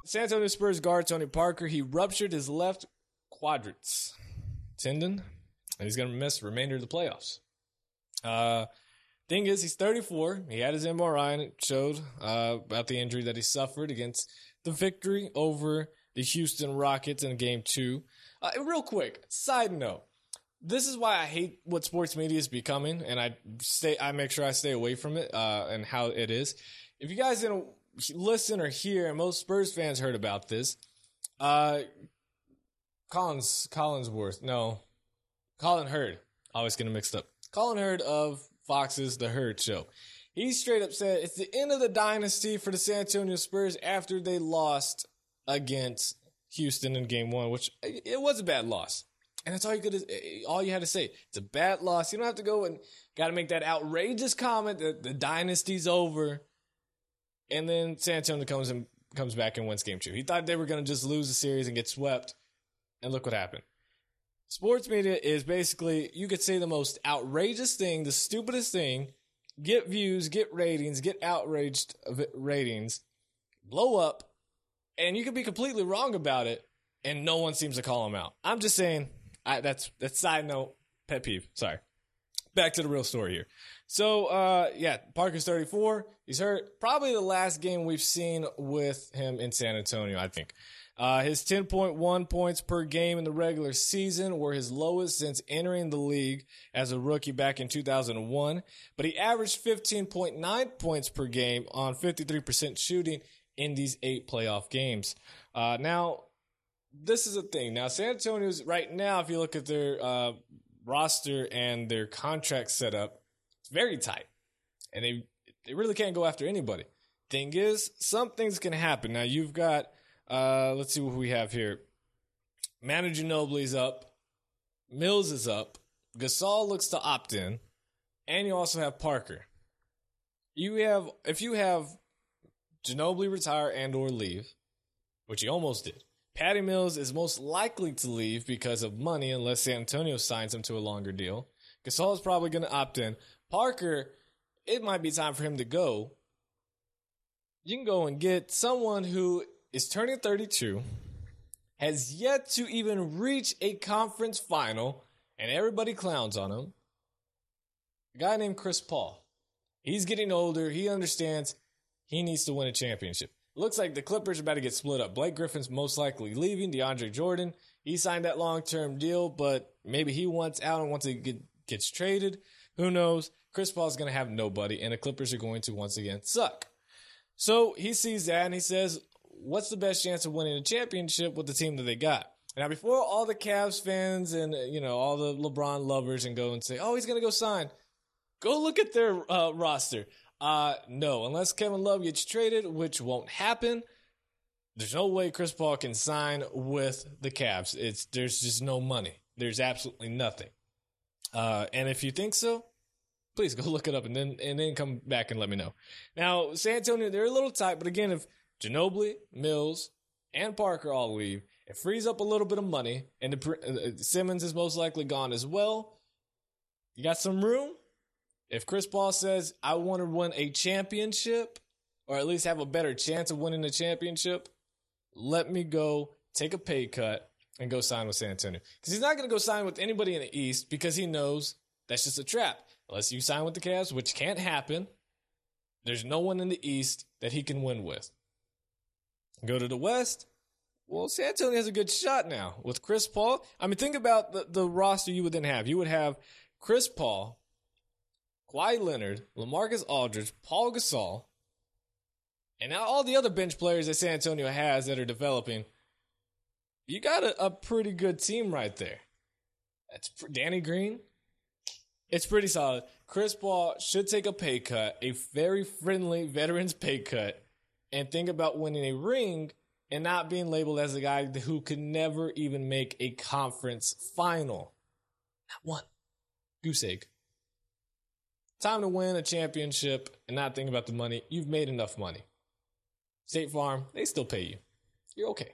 San Antonio Spurs guard Tony Parker, he ruptured his left quadrant tendon, and he's going to miss the remainder of the playoffs. Thing is, he's 34. He had his MRI, and it showed about the injury that he suffered against the victory over the Houston Rockets in Game 2. Real quick, side note. This is why I hate what sports media is becoming, and I make sure I stay away from it and how it is. If you guys didn't listen or hear, and most Spurs fans heard about this, Colin Hurd. Always getting mixed up. Colin Hurd of Fox's The Hurd Show. He straight up said it's the end of the dynasty for the San Antonio Spurs after they lost against Houston in Game 1, which it was a bad loss. And that's all you had to say. It's a bad loss. You don't have to go and got to make that outrageous comment that the dynasty's over. And then San Antonio comes back and wins Game 2. He thought they were going to just lose the series and get swept. And look what happened. Sports media is basically, you could say, the most outrageous thing, the stupidest thing, get views, get ratings, get outraged ratings, blow up, and you could be completely wrong about it, and no one seems to call them out. I'm just saying, that's side note, pet peeve. Sorry. Back to the real story here. So, Parker's 34. He's hurt. Probably the last game we've seen with him in San Antonio, I think. His 10.1 points per game in the regular season were his lowest since entering the league as a rookie back in 2001. But he averaged 15.9 points per game on 53% shooting in these 8 playoff games. Now, this is a thing. Now, San Antonio's right now, if you look at their roster and their contract setup, it's very tight. And they really can't go after anybody. Thing is, some things can happen. Now, you've got... let's see what we have here. Manu Ginobili's up. Mills is up. Gasol looks to opt in. And you also have Parker. If you have Ginobili retire and or leave, which he almost did, Patty Mills is most likely to leave because of money unless San Antonio signs him to a longer deal. Gasol is probably going to opt in. Parker, it might be time for him to go. You can go and get someone who is turning 32, has yet to even reach a conference final, and everybody clowns on him. A guy named Chris Paul. He's getting older. He understands he needs to win a championship. Looks like the Clippers are about to get split up. Blake Griffin's most likely leaving. DeAndre Jordan, he signed that long-term deal, but maybe he wants out and once he gets traded. Who knows? Chris Paul's going to have nobody, and the Clippers are going to once again suck. So he sees that, and he says, what's the best chance of winning a championship with the team that they got? Now, before all the Cavs fans and, all the LeBron lovers and go and say, oh, he's going to go sign, go look at their roster. No, unless Kevin Love gets traded, which won't happen, there's no way Chris Paul can sign with the Cavs. There's just no money. There's absolutely nothing. And if you think so, please go look it up and then come back and let me know. Now, San Antonio, they're a little tight, but again, if Ginobili, Mills, and Parker all leave, it frees up a little bit of money, and Simmons is most likely gone as well. You got some room. If Chris Paul says, I want to win a championship, or at least have a better chance of winning a championship, let me go take a pay cut and go sign with San Antonio. Because he's not going to go sign with anybody in the East because he knows that's just a trap. Unless you sign with the Cavs, which can't happen, there's no one in the East that he can win with. Go to the West. Well, San Antonio has a good shot now with Chris Paul. I mean, think about the roster you would then have. You would have Chris Paul, Kawhi Leonard, LaMarcus Aldridge, Paul Gasol, and now all the other bench players that San Antonio has that are developing. You got a pretty good team right there. That's Danny Green. It's pretty solid. Chris Paul should take a pay cut, a very friendly veterans pay cut, and think about winning a ring and not being labeled as a guy who could never even make a conference final. Not one. Goose egg. Time to win a championship and not think about the money. You've made enough money. State Farm, they still pay you. You're okay.